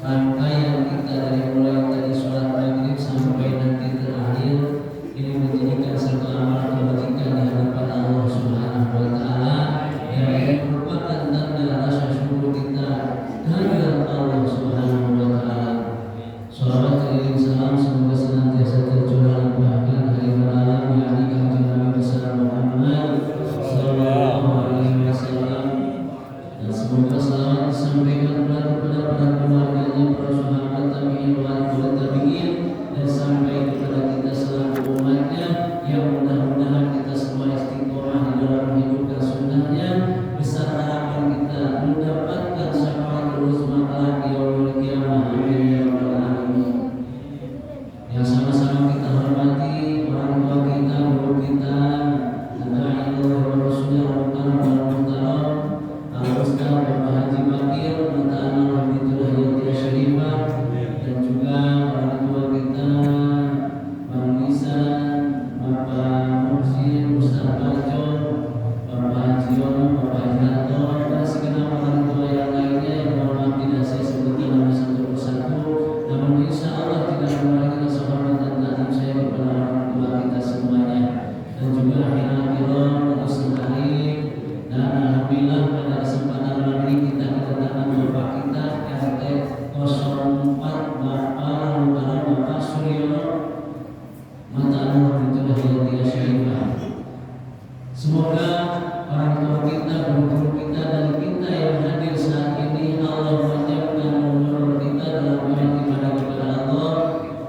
rangkaian kita dari mulai jami'il wali wal tabi'in dan sampai kepada kita selaku umatnya, yang mudah-mudahan kita semua istiqomah di dalam menghidupkan sunnahnya, besar harapan kita mendapatkan syafaatul uzma kelak yaumil qiyamah. Amin ya rabbal alamin. Yang sama-sama kita hormati orang tua kita, guru kita, Nabiullah wa Rasulullah Al-Ustaz Bapak Haji Bakir Mata'ana Rahmatullah Yatiyah Syarifah, dan juga orang tua kita Bang Nisan, Bapak Muhsin, Ustaz Bajo, Bapak Haji Yono, Bapak Haji Anto, dan segenap orang tua yang lainnya yang mohon tidak saya sebutkan nama satu persatu, namun insya Allah tidak mengurangi sahabat dan takdim saya kepada orang tua kita semuanya, dan juga akhirnya Ustaz Arif. Dan alhamdulillah pada kesempatan malam ini kita kedatangan Bapak kita RT 04 Bapak Suryono Mata'ana Rahmatullah Yatiyah Syarifah. Semoga orang tua kita, guru kita, dan kita yang hadir saat ini Allah panjangkan umur kita dalam beribadah kepada Allah,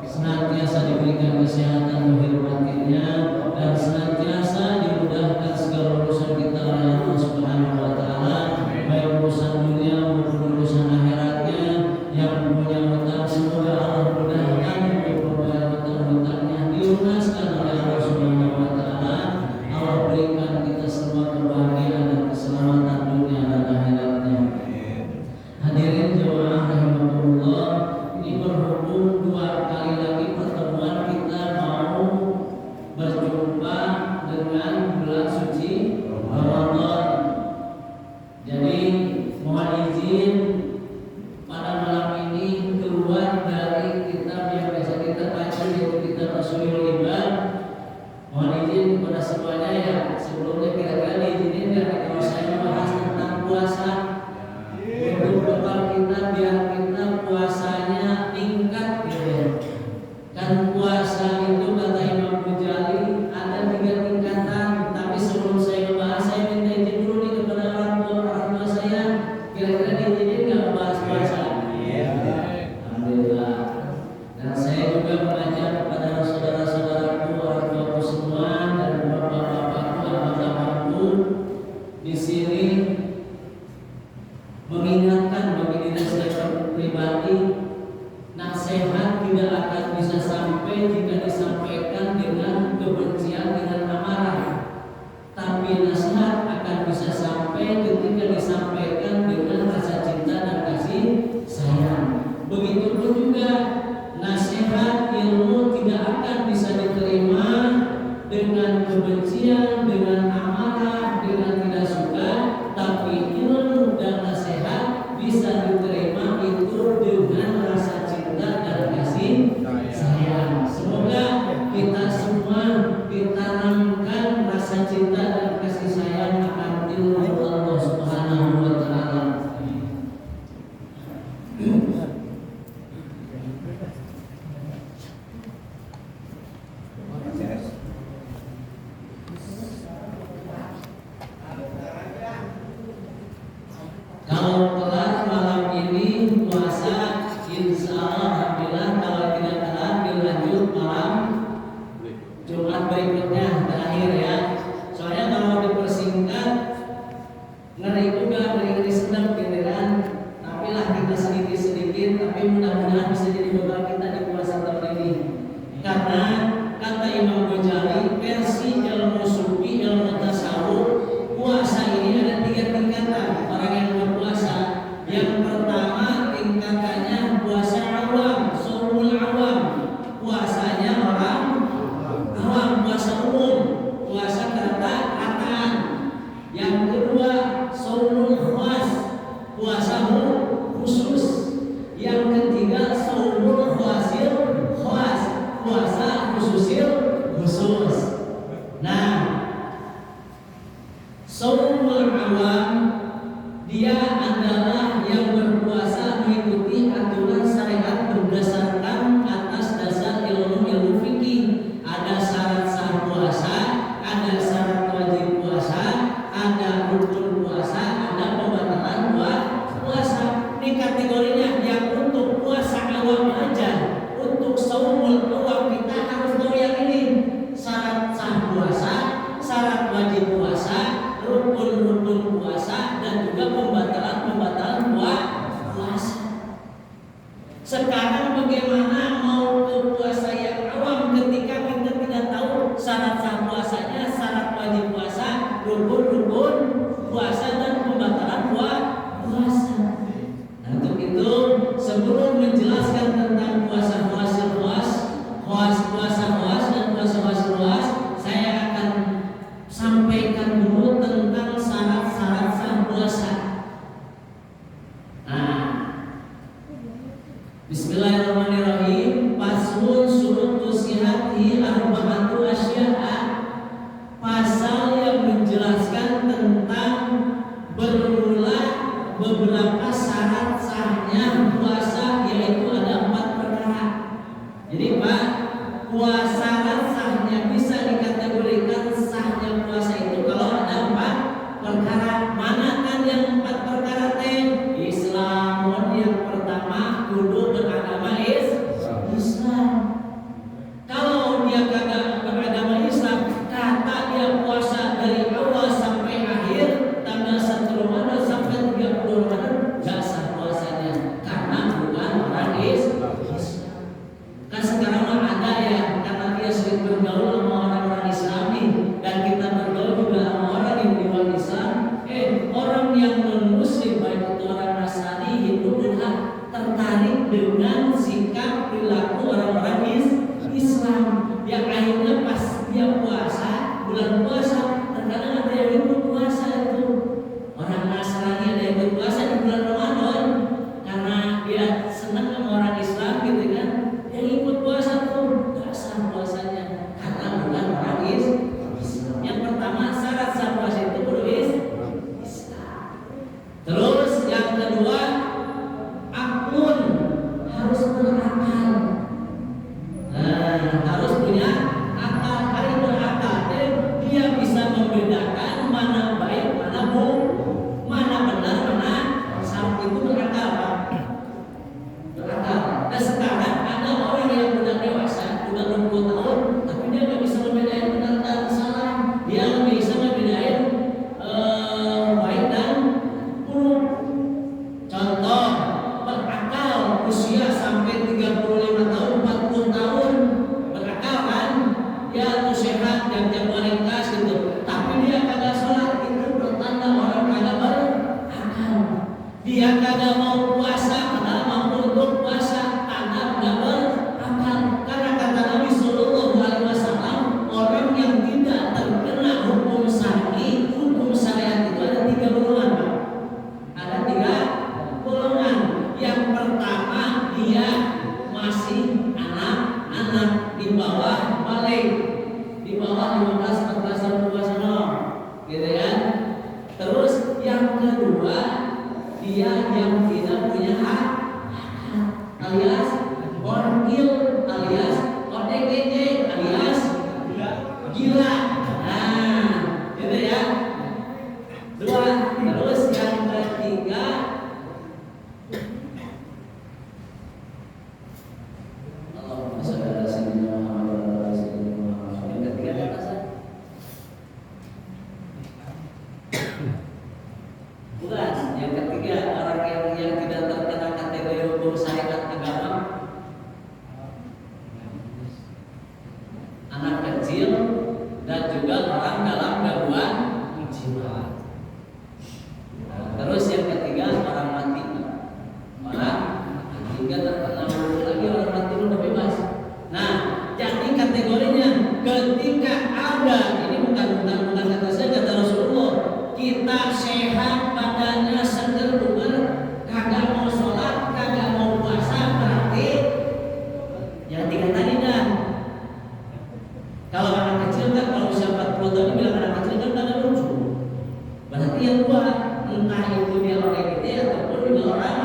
senantiasa diberikan kesehatan lahir batinnya, dan senantiasa dimudahkan segala urusan kita oleh Allah Subhanahu wa taala, baik urusan dunia maupun urusan akhiratnya. Yang punya hutang semoga Allah mudahkan untuk membayar hutang-hutangnya, dilunaskan oleh Allah Subhanahu wa taala. Allah berikan kita semua kebahagiaan dan keselamatan dunia dan akhiratnya. Hadirin jemaah rahimakumullah, ini berhubung dua kali lagi pertemuan kita mau berjumpa dengan bulan suci Ramadan. Jadi mohon izin pada malam ini keluar dari kitab yang biasa kita baca, yaitu kitab Rasulul Ibad. Mohon izin kepada semuanya ya, sebelumnya kira-kira diizinin nggak kalau saya membahas tentang puasa untuk bekal kita biar kita puasanya tingkat gitu ya. Kan puasa itu kata Imam Ghazali ada 3 tingkatan, tapi sebelum saya membahas saya minta izin dulu nih kepada orang tua saya, kira-kira diizinin nggak membahas puasa? Alhamdulillah. Dan saya juga mengajak kepada saudara-saudaraku, orang tuaku semua, dan bapak-bapakku, abang-abangku di sini mengingatkan bagi diri saya pribadi, nasihat tidak akan bisa sampai jika disampaikan dengan kebencian, dengan amarah. Tapi nasihat akan bisa sampai ketika disampaikan dengan rasa cinta dan kasih sayang. Begitupun juga nasihat ilmu tidak akan bisa diterima dengan kebencian, dengan amarah, dengan tidak suka. Tapi ilmu dan nasihat bisa diterima itu dengan rasa cinta dan kasih sayang. Semoga kita semua ditanamkan rasa cinta dan kasih sayang akan ilmu Allah Subhanahu wa taala. Kalau kelar malam ini puasa, insya Allah alhamdulillah. Kalau tidak kelar dilanjut malam Jumat berikutnya terakhir ya. Soalnya kalau dipersingkat ngeri juga, ngeri sedang giliran. Tapi lah kita sedikit-sedikit, tapi mudah-mudahan bisa jadi bekal kita di puasa tahun ini. Karena kata Imam Ghazali, versi ilmu sufi, ilmu tasawuf, puasa ini ada 3 tingkatan orang yang berpuasa. Yang pertama tingkatannya puasa awam, shaumul awam, puasanya orang awam, puasa umum, puasa kata-kataan. Yang kedua shaumul khas, puasa khusus. Yang ketiga shaumul Faslun surutu sihati arba'atu asya'a, pasal yang menjelaskan tentang bermula beberapa syarat sahnya puasa, yaitu ada 4 perkara. Jadi Pak, puasa sahnya bisa dikategorikan sahnya puasa itu kalau ada 4 perkara. Mana kan yang 4 perkara teh? Islam. Yang pertama kudu beragama Islam. Kalau dia kagak beragama Islam, kata dia puasa dari awal sampai akhir tanggal 1 Ramadan sampai 30 Ramadan, gak sah puasanya karena bukan orang Islam. Kan sekarang mah ada ya, karena dia sering bergaul sama orang-orang Islami dan kita bergaul juga sama orang yang di luar Islam. Orang yang non Muslim, baik itu orang Nasrani, Hindu, Buddha, tertarik dengan sikap perilaku orang-orang Islam. Yang akhirnya pas dia puasa, bulan puasa, terkadang ada yang ikut puasa itu. Orang Nasrani ada yang ikut puasa di bulan Ramadan karena dia senang sama orang Islam gitu kan. Yang ikut puasa tuh gak sah puasanya karena bukan orang Islam. Yang pertama syarat sah puasa itu kudu Islam. Terus yang kedua, akun harus berakal. Harus punya akal, hari berakal. Dia bisa membedakan mana baik, mana buruk, mana benar, mana salah. Itu berakal, Pak. Berakal. Dan sekarang ada orang yang sudah dewasa, sudah 20 tahun, tapi dia nggak bisa membedakan benar dan salah. Dia nggak bisa membedakan baik dan buruk. Contoh, berakal usia sampai 35 tahun, 40 tahun, berakal kan? Dia tuh sehat, jam-jam ringkas gitu. Tapi dia kagak sholat, itu pertanda orang kagak berakal. Dia kagak mau puasa, padahal mampu untuk puasa, tanda nggak berakal. Karena kata Nabi Sallallahu Alaihi Wasallam, orang yang tidak terkena hukum syar'i, hukum syariat itu ada 3 golongan, Pak. Ada 3 golongan. Yang pertama, dia masih anak-anak di bawah balik, di bawah 15, 14 tahun, 12 tahun, gitu kan? Terus yang kedua, dia yang tidak punya hak, alias orgil, alias ODGJ, alias gila. Nah, gitu ya. 2. Terus yang ketiga, orang yang tidak terkena kategori hukum syariat agama, anak kecil, dan juga orang dalam gangguan jiwa. Terus yang ketiga, orang mati. Orang mati terkena hukum lagi, orang mati udah bebas. Nah, jadi kategorinya ketika ada, ini bukan kata saya, kata Rasulullah, kita sehat badannya seger bugar, kagak mau sholat, kagak mau puasa, berarti yang 3 tadi dah. Kalau anak kecil kan, kalau usia 40 tahun bilang anak kecil kan kagak lucu. Berarti yang tua, entah itu dia orang gede ataupun juga orang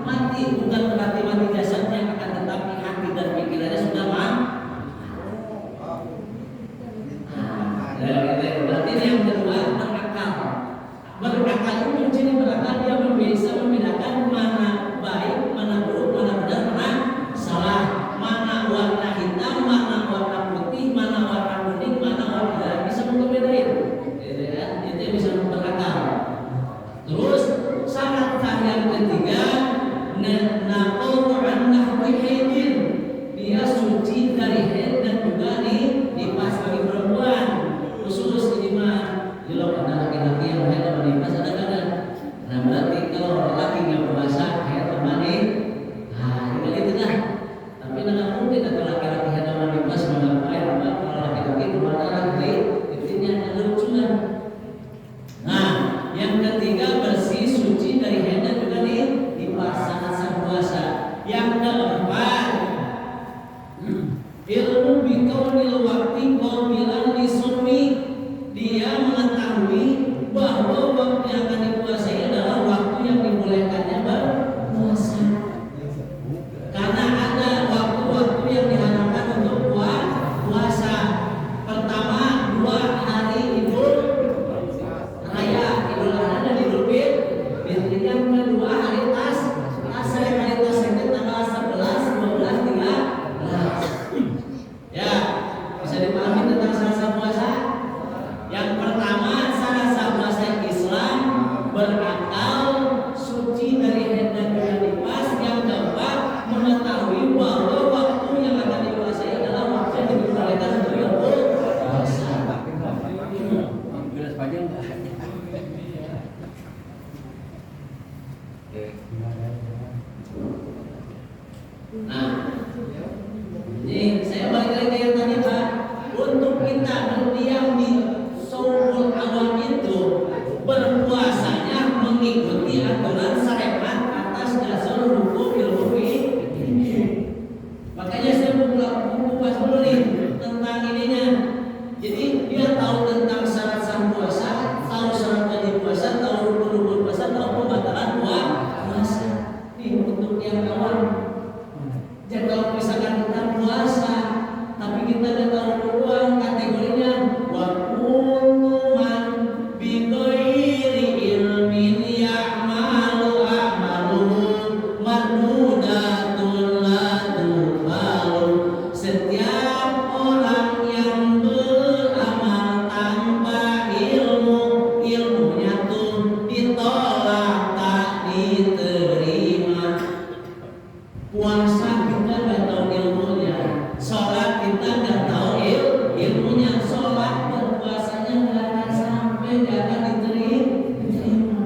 mati. Bukan berarti mati jasadnya, akan tetapi hati dan pikirannya sudah mati. Berarti yang kedua, berakal. Berakal itu ciri berakal, dia bisa membedakan mana baik, mana buruk, mana benar, mana salah, mana warna hitam, mana warna putih, mana warna kuning, mana warna merah, bisa membedain. Itu bisa berakal. Terus syarat yang ketiga, naqulu an nahwi haidin, dia suci dari haid dan juga nifas bagi perempuan. Khusus ini mah kalau ada laki-laki yang haid dan nifas ada kadang. Nah berarti kalau laki Jadi saya balik lagi ke yang tadi Pak, untuk kita berdiam di Saumul Awal itu berpuasanya mengikuti aturan syariat atas dasar hukum ilmu fikih. Makanya saya buka dulu nih tentang ininya. Jadi dia tahu tentang syarat sah puasa, tahu syarat wajib puasa, tahu rukun puasa, tahu pembatalan puasa. Nih untuk yang awal. Jadi kalau misalkan kita puasa, tapi kita nggak tahu uang kategorinya, wa kullu man bi ghairi ilmin ya'malu a'malun mardudatun la tuqbalu. Setiap orang yang beramal tanpa ilmu, ilmunya tuh ditolak tak diterima. Puasa kita nggak tahu ilmunya, sholat kita nggak tahu ilmunya, sholat dan puasanya nggak akan sampai, nggak akan diterima.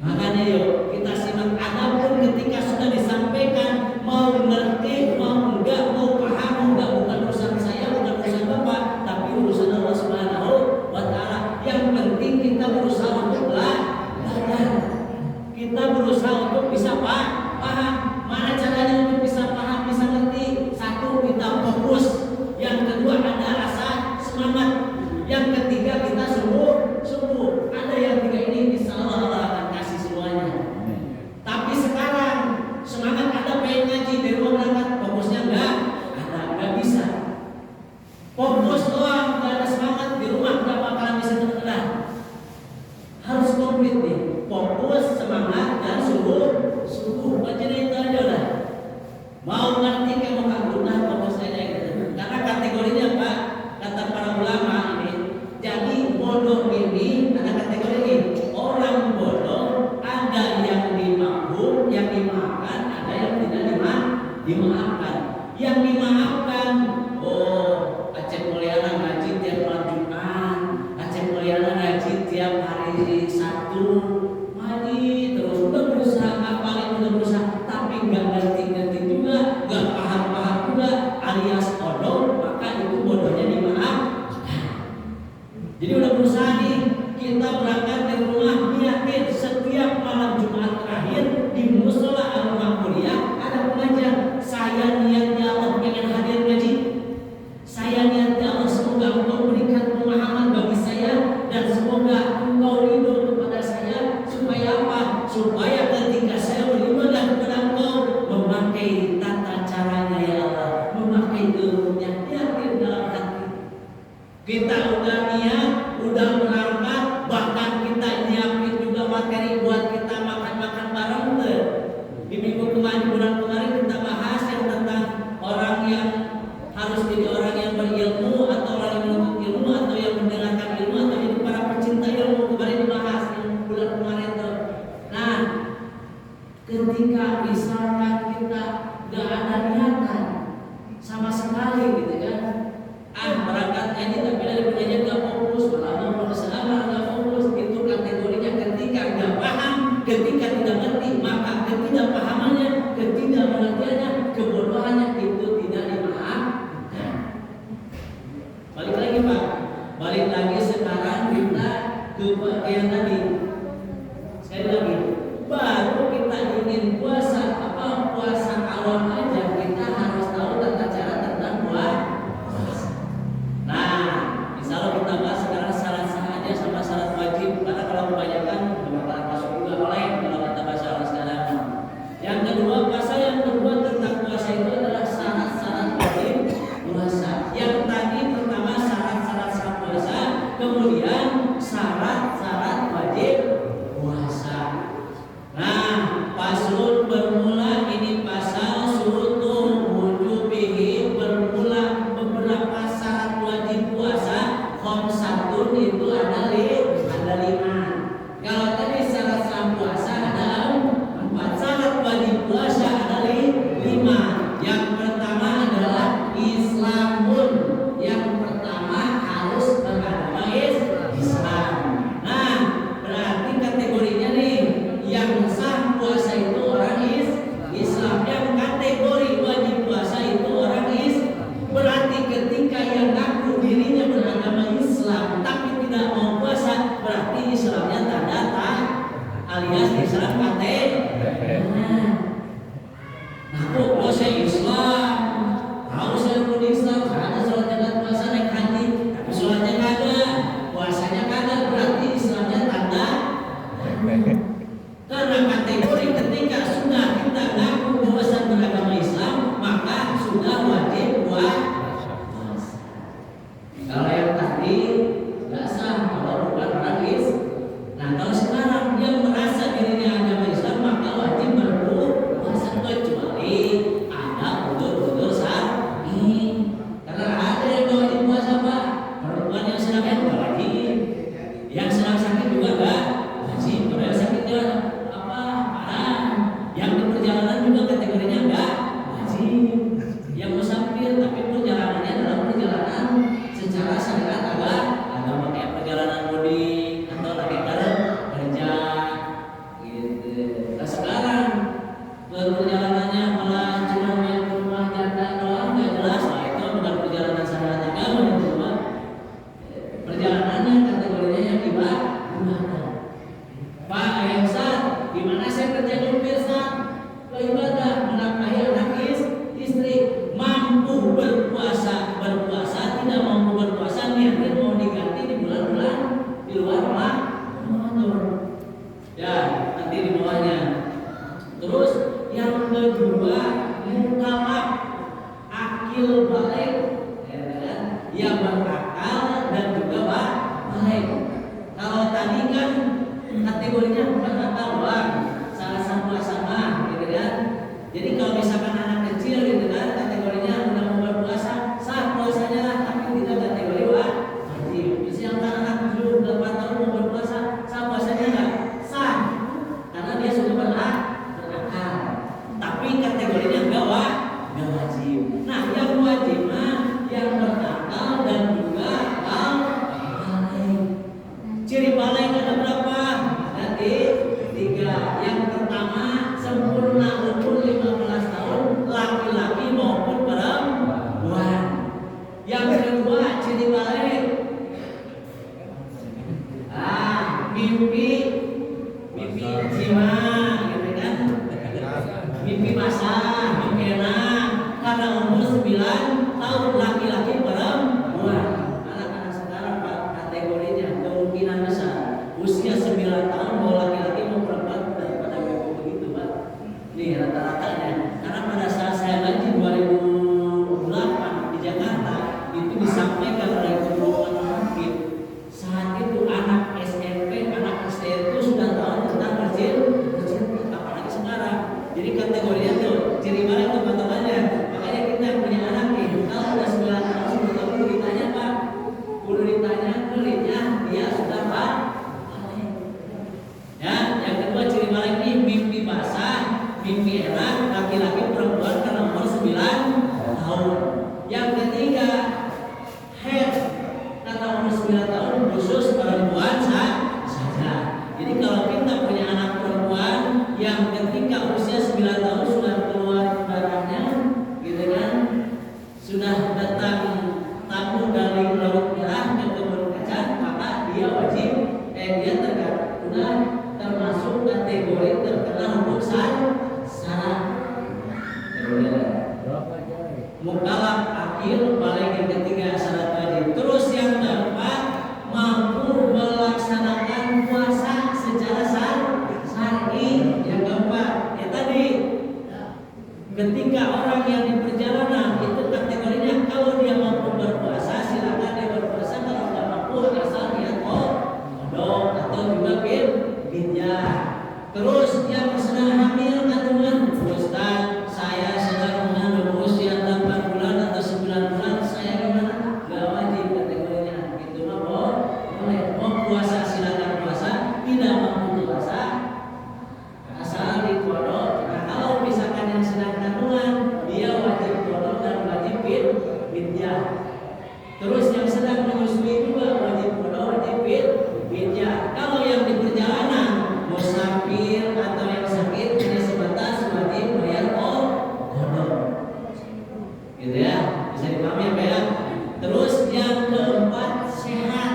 Makanya yuk kita simak, adapun ketika sudah disampaikan, mau ngerti, mau enggak, mau paham, mau enggak, bukan urusan saya, bukan urusan Bapak, tapi urusan Allah Subhanahu wa Ta'ala. Yang penting kita berusaha untuk belajar, kita berusaha untuk bisa paham. Mana caranya untuk bisa paham, bisa ngerti? Satu, kita fokus. Yang kedua, ada rasa semangat. Yang ketiga, kita sungguh. Ada yang tiga ini, insya Allah Allah akan kasih semuanya. Tapi sekarang semangat ada, pengen ngaji dari rumah berangkat, fokusnya nggak bisa. Fokus doang, nggak ada semangat di rumah, nggak bakalan bisa terkenal. Harus komplit nih, fokus, semangat, dan sungguh. Baca itu aja lah. Mau ngerti kamu nah fokus aja gitu. Karena kategorinya Pak, kata para ulama ini, jadi bodoh ini ada kategori ini. Orang bodoh ada yang dimaafkan, yang dimaafkan, ada yang tidak dimaafkan. Yang dimaafkan, oh Aceh Mulyana ngaji tiap malam Jumat, Aceh Mulyana ngaji tiap hari Sabtu, ngaji terus udah berusaha ngapalin, udah berusaha, tapi nggak ngerti juga, nggak paham juga, alias bodoh, maka itu bodohnya dimaafkan. Jadi udah berusaha nih, kita berangkat dari rumah, yakin setiap malam Jumat terakhir di musola Al-Ma'muriyah ada pengajian. Saya niatnya Allah pengen hadir ngaji, sudah wajib puasa. Kalau yang tadi nggak sah kalau bukan orang Islam. Nah kalau sekarang dia merasa dirinya agama Islam maka wajib berpuasa kecuali ada udur-udur syar'i. Karena ada yang nggak wajib puasa Pak. Perempuan yang sedang haid nggak wajib, yang sedang sakit juga nggak wajib. Kalau yang sakitnya apa parah, yang di perjalanan juga kategorinya nggak wajib. Yang musafir tapi perjalanannya dalam perjalanan secara syariat agama kayak perjalanan mudik atau lagi kerja gitu. Nah sekarang perjalanannya malah cuma main ke rumah janda doang nggak jelas, nah itu bukan perjalanan syariat agama itu Pak. Perjalanannya kategorinya yang ibadah. Pak yang Ustaz, gimana saya kerja nyupir Ustaz? Lo ibadah menafkahi anak istri, mampu berpuasa tidak mampu berpuasa niatnya mau diganti di bulan-bulan di luar Ramadan. Ya nanti di bawahnya. Terus yang kedua mukallaf akil balik, ya kan? Yang berakal dan juga balik. Kalau tadi kan kategorinya bukan akal doang, salah sama gitu kan. Jadi kalau misalkan anak kecil gitu kan kategorinya udah mau berpuasa, sah puasanya lah, tapi tidak kategori wajib. Terus yang anak 7 8 tahun mau berpuasa, sah puasanya enggak? Sah. Karena dia sudah berakal. Tapi kategorinya enggak wajib. Nah, yang wajib mah yang berakal dan juga balik. Ciri balik ada berapa? Ada 3. Yang pertama sempurna umur 15 tahun laki-laki maupun perempuan. Yang kedua ciri balik mimpi jima gitu kan, mimpi basah, mimpi enak karena umur 9 tahun laki-laki perempuan. Anak-anak sekarang Pak kategorinya kemungkinan besar usia 9 tahun mau laki-laki mau perempuan udah pada begitu Pak. Nih rata-ratanya. Karena pada saat saya ngaji 2008 di Jakarta itu disampaikan oleh guru Hakim, saat itu anak SMP, anak SD itu sudah tahu tentang kecil, apalagi sekarang. Jadi kategorinya tuh ciri balik itu patokannya. Makanya kita yang punya anak nih, kalau udah 9 tahun sudah tahu ditanya Pak, kudu ditanya kulitnya dia sudah Pak. Ya, yang kedua ciri balik ini mimpi basah, mimpi enak, laki-laki perempuan karena umur 9 tahun. Yang ketiga head karena umur 9 tahun khusus perempuan saja. Jadi kalau kita punya anak perempuan yang ketika usia 9 tahun sudah keluar darahnya gitu kan, sudah datang tamu dari laut merah ke kebun kacang, maka dia wajib dia sudah termasuk kategori terkena hukum syarat. Mukallaf akil balik yang ketiga syarat wajib. Terus yang keempat mampu melaksanakan puasa secara syar'i. Yang keempat ya tadi ketika orang yang di perjalanan itu kategorinya kalau dia mampu berpuasa silakan dia berpuasa, kalau tidak mampu asal dia kodok atau juga fidyah. Terus yang sedang hamil kandungan, Ustaz saya sedang mengandung usia 8 bulan atau 9 bulan, saya gimana? Gak wajib kategorinya. Itu mah boleh. Mau puasa silakan puasa, tidak mampu puasa asal dikodok. Nah kalau misalkan yang sedang kandungan dia wajib kodok dan wajib fidyah. Terus yang sedang menyusui juga wajib kodok, wajib fidyah. Kalau yang di perjalanan musafir atau yang sakit hanya sebatas wajib bayar kodok. Gitu ya, bisa dipahami apa ya? Terus yang keempat sehat,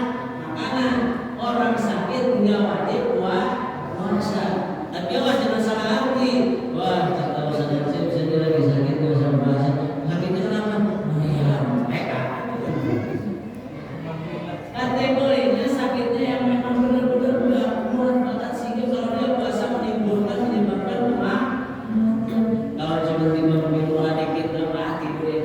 makanan. Orang sakit nggak wajib puasa. Tapi awas jangan salah arti. Wah, kata Ustaz saya bisa dia lagi sakit nggak usah puasa. Sakitnya kenapa? Iya, mereka. Kategorinya sakitnya yang memang benar-benar nggak kuat banget sehingga kalau dia puasa menyebabkan demam. Kalau cuma tidur dikit mati dia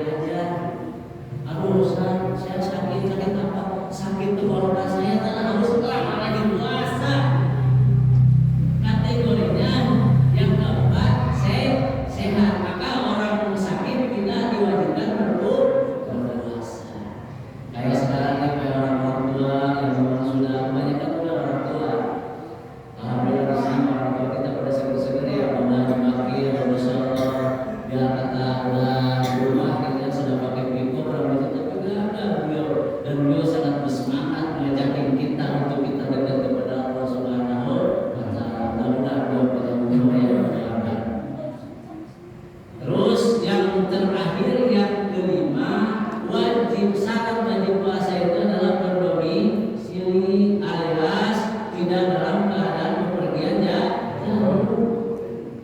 syarat wajib puasa itu adalah berdomisili alias tidak dalam keadaan bepergian jauh.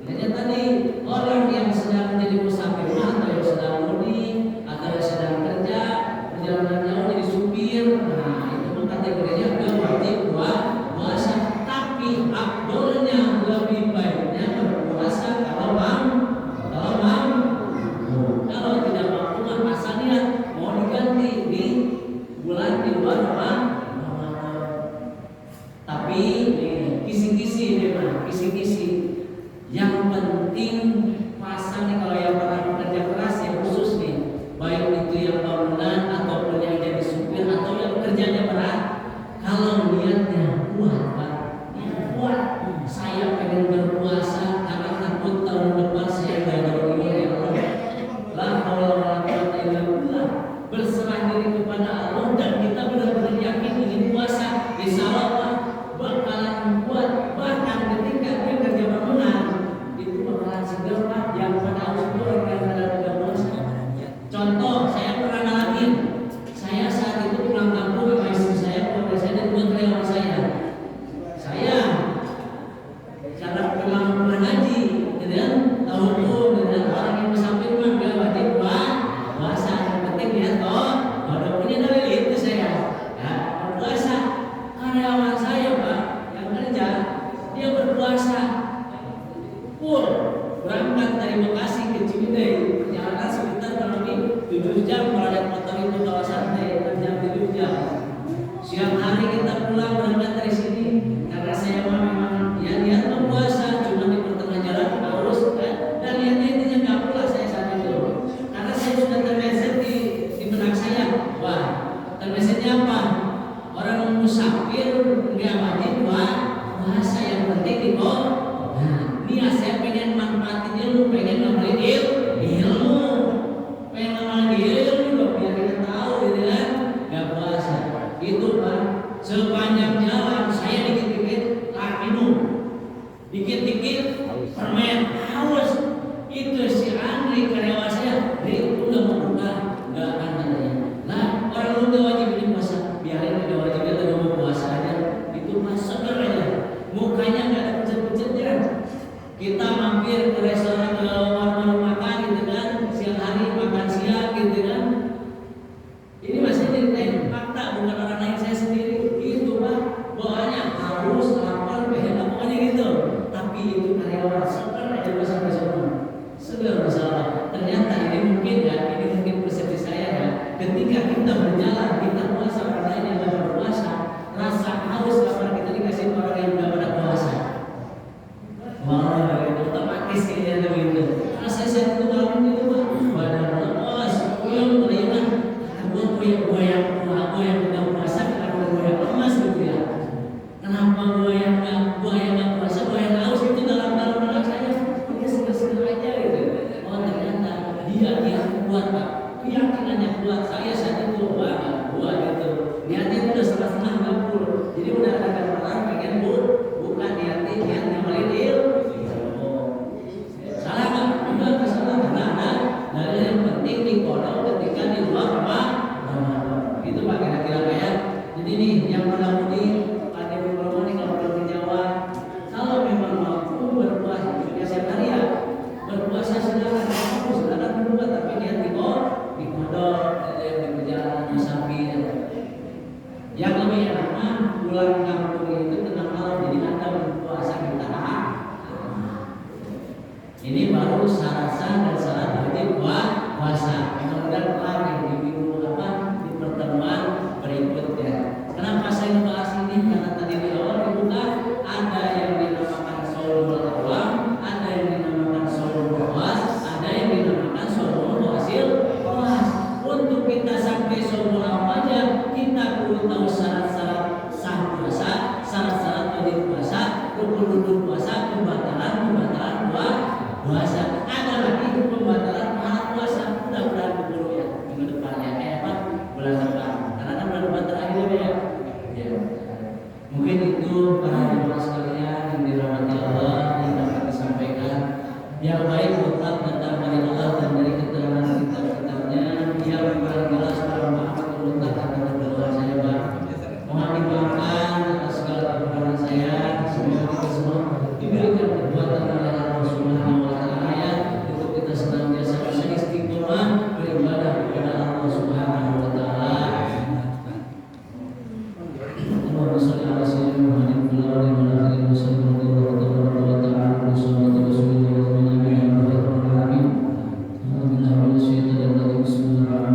Jadi tadi orang yang sedang menjadi musafir atau yang sedang mudik atau yang sedang kerja perjalanan jauh jadi supir, nah itu pun kategorinya wajib puasa. Tapi abdolnya lebih baiknya berpuasa kalau mampu. Kalau tidak mampu mah asalnya mau diganti di bulan di luar Ramadan. Tapi kisi-kisi memang kisi-kisi. Yang penting puasa nih kalau yang pernah bekerja keras ya khusus nih, baik itu yang bangunan ataupun yang jadi supir atau yang kerjanya berat. Kalau niatnya kuat, Pak, kuat. Saya pengen berpuasa karena takut tahun depan saya nggak jauh ini ya Allah. La haula wala quwwata illa billah. Berserah diri kepada Allah dan kita benar-benar yakin ingin puasa, insya Allah bakalan kuat. Bahkan ketika dia kerja bangunan itu bakalan segar, Pak. Yang pada harus itu orang yang ada puasa. Contoh, saya pernah ngalamin. Saya saat itu pulang kampung sama istri saya, keluarga saya dan dua karyawan saya. Saya karena pulang haji, dengan tahu dengan orang yang musafir mah nggak wajib puasa. Yang penting dia toh ada punya dalil itu saya ya berpuasa. Karyawan saya, Pak, yang kerja dia berpuasa full, berangkat dari Bekasi ke Ciwidey, perjalanan sekitar kurang lebih 7 jam kalau ada motor itu kalau santai 6 jam 7 jam. Siang hari kita pulang berangkat dari sini karena saya memang ya niat berpuasa, cuma di pertengahan jalan harus dan niatnya intinya nggak pula saya saat itu karena saya sudah terbeset di benak saya. Wah, terbesetnya apa? Orang musafir nggak wajib puasa, yang penting di niat saya pengen manfaatin ilmu, pengen ngambilin ilmu, pengen ngambilin ilmu dong biar kita tahu gitu kan, nggak puasa. Itu, Pak, sepanjang jalan saya dikit-dikit minum, dikit-dikit permen, haus. Itu si Andri karyawan saya, dia udah mau buka, nggak akan katanya. Nah, orang lu nggak wajib ini puasa, biarin udah wajib dia udah mau puasa aja. Itu mas seger aja, mukanya nggak ada pucet-pucetnya. Kita mampir ke restoran ke warung makan gitu kan, siang hari makan siang gitu kan. Ini masih ceritain fakta, bukan orang lain, saya sendiri. Itu, Pak, bawaannya harus lapar, pengen pokoknya gitu. Tapi itu karyawan seger aja sampai semua. Seger masalah. Ternyata ini mungkin ya, ini mungkin persepsi saya ya. Ketika kita berjalan, kita puasa, orang lain yang tidak berpuasa, rasa haus lapar kita dikasih orang yang tidak pada puasa. Wah, itu otomatis kayaknya begitu. Karena saya itu ngalamin itu, Pak. Badan lemas, puyeng, keringan. Gue yang nggak puasa karena gue yang lemas gitu ya. Kenapa gue yang nggak puasa, gue yang haus itu dalam benak saya. Dia seger-seger aja gitu. Oh ternyata dia kuat, Pak. Keyakinannya kuat. Saya saat itu kuat gitu. Niatnya itu udah setengah 60. Jadi udah ada orang pengen bukan niatnya melidil. Salah nggak? Enggak salah karena dari yang penting di kodok ketika di luar Ramadan. Itu Pak kira-kira kayak. Jadi nih yang mudah-mudi ada beberapa nih kalau belum dijawab. Kalau memang mampu berpuasa, sudah siap hari ya. Berpuasa silakan berbuat tapi niat di kodok yang di perjalanan musafir. Yang lebih enak mah pulang kampung itu tengah malam jadi Anda berpuasa kita. Ini baru syarat sah dan syarat wajib puasa. Mudah-mudahan Pak yang di minggu di pertemuan berikutnya. Kenapa saya membahas ini? Karena tadi di awal dibuka ada yang dinamakan shaumul awam, ada yang dinamakan shaumul khawas, ada yang dinamakan shaumul hasil khawas. Untuk kita sampai shaumul awam aja kita perlu tahu syarat-syarat sah puasa.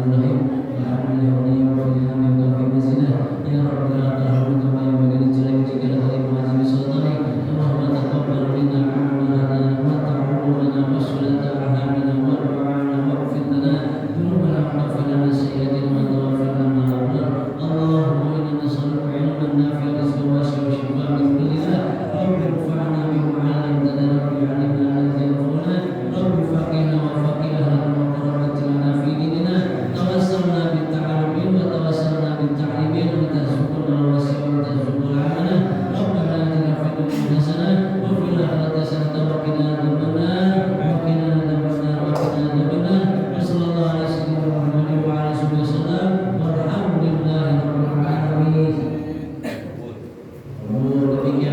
Bismillahirrahmanirrahim.